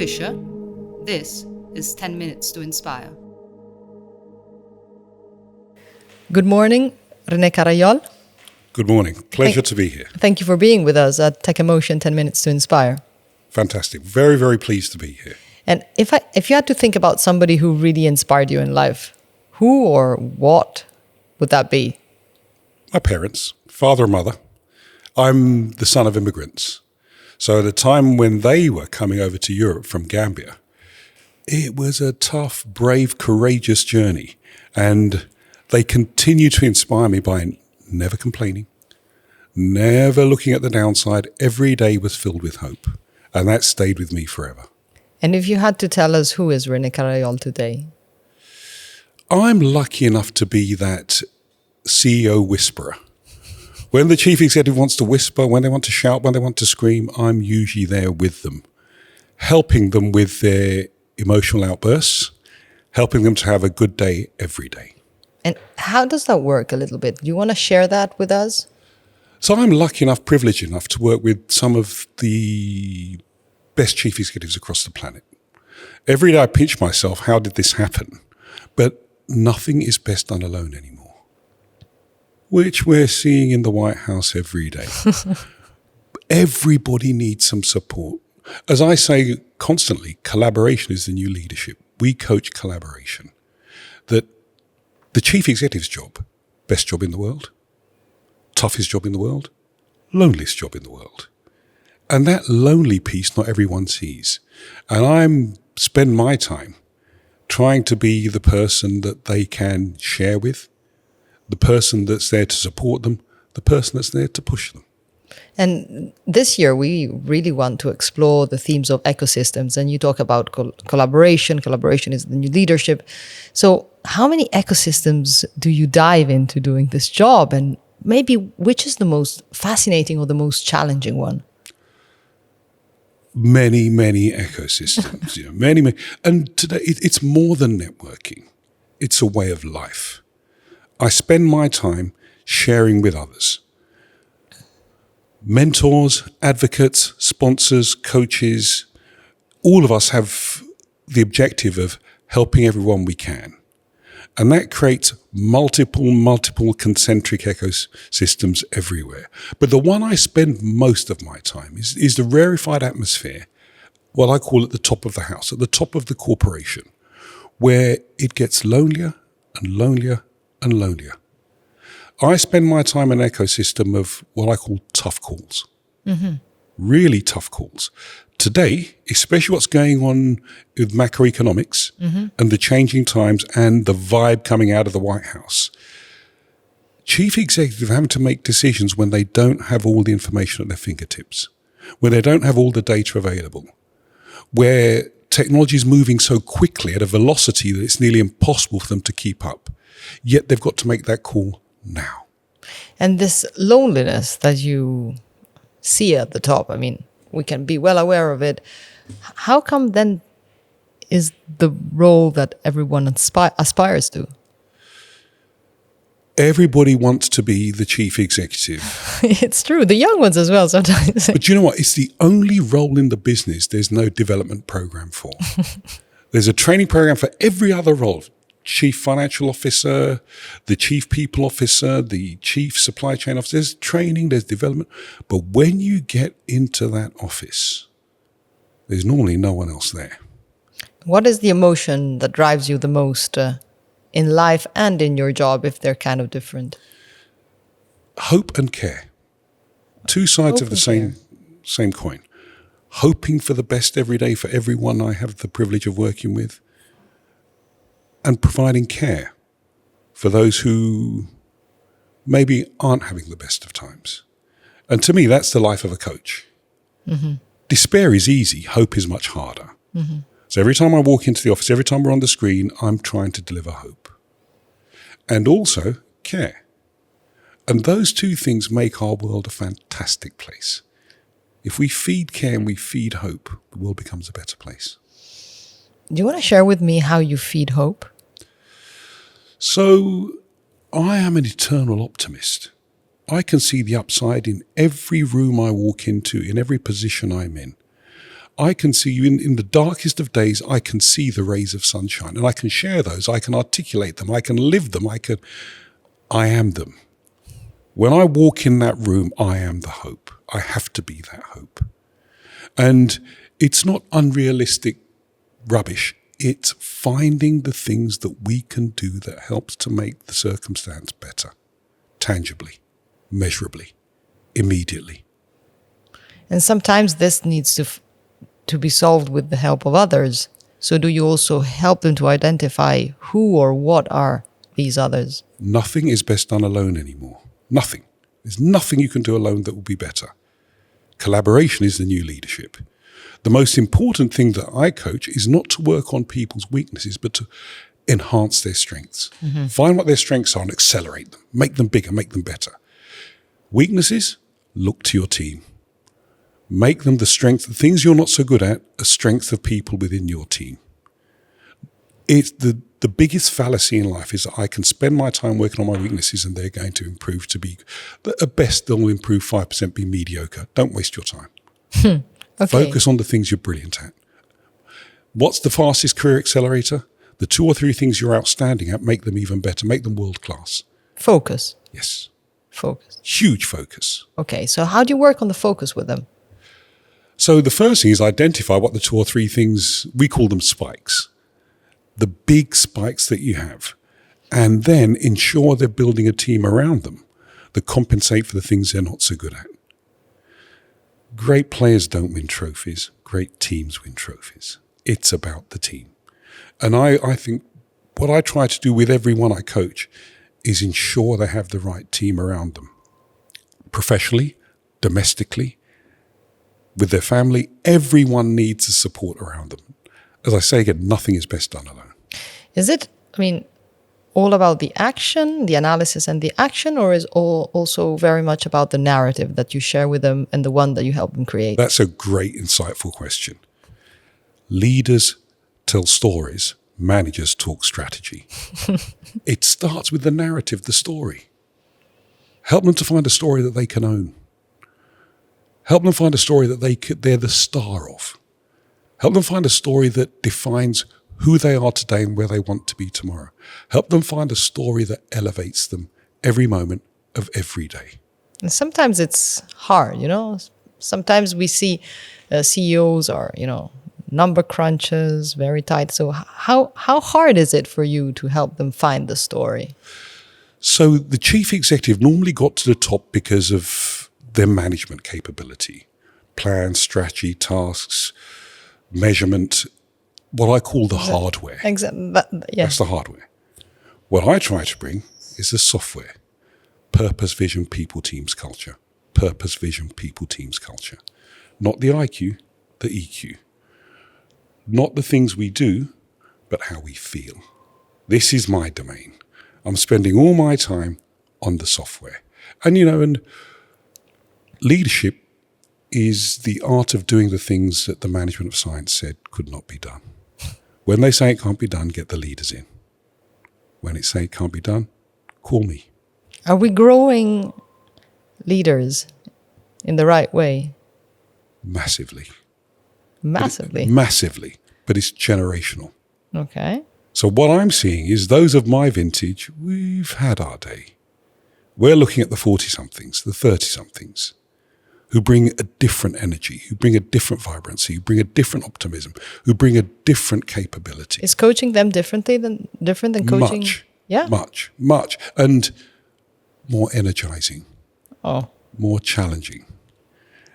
Fischer. This is 10 Minutes to Inspire. Good morning, René Carayol. Good morning. Pleasure to be here. Thank you for being with us at Tech.Emotion 10 Minutes to Inspire. Fantastic. Very, very pleased to be here. And if you had to think about somebody who really inspired you in life, who or what would that be? My parents, father and mother. I'm the son of immigrants. So at a time when they were coming over to Europe from Gambia, it was a tough, brave, courageous journey. And they continue to inspire me by never complaining, never looking at the downside. Every day was filled with hope. And that stayed with me forever. And if you had to tell us who is René Carayol today? I'm lucky enough to be that CEO whisperer. When the chief executive wants to whisper, when they want to shout, when they want to scream, I'm usually there with them, helping them with their emotional outbursts, helping them to have a good day every day. And how does that work a little bit? Do you want to share that with us? So I'm lucky enough, privileged enough to work with some of the best chief executives across the planet. Every day I pinch myself, how did this happen? But nothing is best done alone anymore, which we're seeing in the White House every day. Everybody needs some support. As I say constantly, collaboration is the new leadership. We coach collaboration. That the chief executive's job, best job in the world, toughest job in the world, loneliest job in the world. And that lonely piece not everyone sees. And I spend my time trying to be the person that they can share with, the person that's there to support them, the person that's there to push them. And this year, we really want to explore the themes of ecosystems. And you talk about collaboration. Collaboration is the new leadership. So how many ecosystems do you dive into doing this job? And maybe which is the most fascinating or the most challenging one? Many, many ecosystems. Many. And today, it's more than networking. It's a way of life. I spend my time sharing with others. Mentors, advocates, sponsors, coaches, all of us have the objective of helping everyone we can. And that creates multiple concentric ecosystems everywhere. But the one I spend most of my time is the rarefied atmosphere, what I call at the top of the house, at the top of the corporation, where it gets lonelier and lonelier and lonelier. I spend my time in an ecosystem of what I call tough calls, really tough calls. Today, especially what's going on with macroeconomics and the changing times and the vibe coming out of the White House, chief executives are having to make decisions when they don't have all the information at their fingertips, when they don't have all the data available, where technology is moving so quickly at a velocity that it's nearly impossible for them to keep up. Yet they've got to make that call now. And this loneliness that you see at the top, I mean, we can be well aware of it. How come then is the role that everyone aspires to? Everybody wants to be the chief executive. It's true. The young ones as well sometimes. But you know what? It's the only role in the business there's no development program for. There's a training program for every other role. Chief financial officer, the chief people officer, the chief supply chain officer. There's training, there's development. But when you get into that office, there's normally no one else there. What is the emotion that drives you the most in life and in your job, if they're kind of different? Hope and care. Two sides of the same coin. Hoping for the best every day for everyone I have the privilege of working with, and providing care for those who maybe aren't having the best of times. And to me, that's the life of a coach. Despair is easy. Hope is much harder. So every time I walk into the office, every time we're on the screen, I'm trying to deliver hope. And also care. And those two things make our world a fantastic place. If we feed care and we feed hope, the world becomes a better place. Do you want to share with me how you feed hope? So I am an eternal optimist. I can see the upside in every room I walk into, in every position I'm in. I can see you in the darkest of days. I can see the rays of sunshine, and I can share those. I can articulate them. I can live them. I am them. When I walk in that room, I am the hope. I have to be that hope. And it's not unrealistic rubbish. It's finding the things that we can do that helps to make the circumstance better, tangibly, measurably, immediately. And sometimes this needs to be solved with the help of others. So do you also help them to identify who or what are these others? Nothing is best done alone anymore. Nothing. There's nothing you can do alone that will be better. Collaboration is the new leadership. The most important thing that I coach is not to work on people's weaknesses, but to enhance their strengths. Mm-hmm. Find what their strengths are and accelerate them. Make them bigger, make them better. Weaknesses, look to your team. Make them the strength. The things you're not so good at, a strength of people within your team. It's the biggest fallacy in life is that I can spend my time working on my weaknesses and they're going to improve to be, at best, they'll improve 5%, be mediocre. Don't waste your time. Okay. Focus on the things you're brilliant at. What's the fastest career accelerator? The 2 or 3 things you're outstanding at, make them even better, make them world class. Focus. Yes. Focus. Huge focus. Okay, so how do you work on the focus with them? So the first thing is identify what the 2 or 3 things, we call them spikes, the big spikes that you have, and then ensure they're building a team around them that compensate for the things they're not so good at. Great players don't win trophies. Great teams win trophies. It's about the team. And I think what I try to do with everyone I coach is ensure they have the right team around them. Professionally, domestically, with their family, everyone needs a support around them. As I say again, nothing is best done alone. Is it, all about the action, the analysis and the action, or is all also very much about the narrative that you share with them and the one that you help them create? That's a great, insightful question. Leaders tell stories, managers talk strategy. It starts with the narrative, the story. Help them to find a story that they can own. Help them find a story that they're the star of. Help them find a story that defines who they are today and where they want to be tomorrow. Help them find a story that elevates them every moment of every day. And sometimes it's hard, Sometimes we see CEOs are, number crunches, very tight. So how hard is it for you to help them find the story? So the chief executive normally got to the top because of their management capability, plan, strategy, tasks, measurement, what I call the hardware. Exactly. Yeah. That's the hardware. What I try to bring is the software. Purpose, vision, people, teams, culture. Purpose, vision, people, teams, culture. Not the IQ, the EQ. Not the things we do, but how we feel. This is my domain. I'm spending all my time on the software. And leadership is the art of doing the things that the management of science said could not be done. When they say it can't be done, get the leaders in. When it say it can't be done, call me. Are we growing leaders in the right way? Massively. Massively? But it's generational. Okay. So what I'm seeing is those of my vintage, we've had our day. We're looking at the 40-somethings, the 30-somethings, who bring a different energy, who bring a different vibrancy, who bring a different optimism, who bring a different capability. Is coaching them different than coaching? Much. Yeah? Much. And more energizing. Oh. More challenging.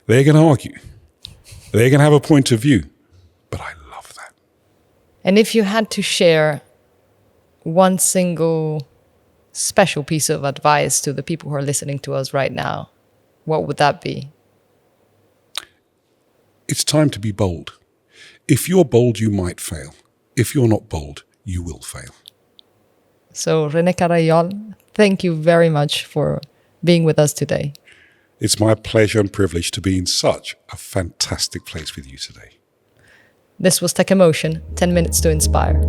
They're going to argue. They're going to have a point of view. But I love that. And if you had to share one single special piece of advice to the people who are listening to us right now, what would that be? It's time to be bold. If you're bold, you might fail. If you're not bold, you will fail. So, René Carayol, thank you very much for being with us today. It's my pleasure and privilege to be in such a fantastic place with you today. This was Tech.Emotion, 10 minutes to inspire.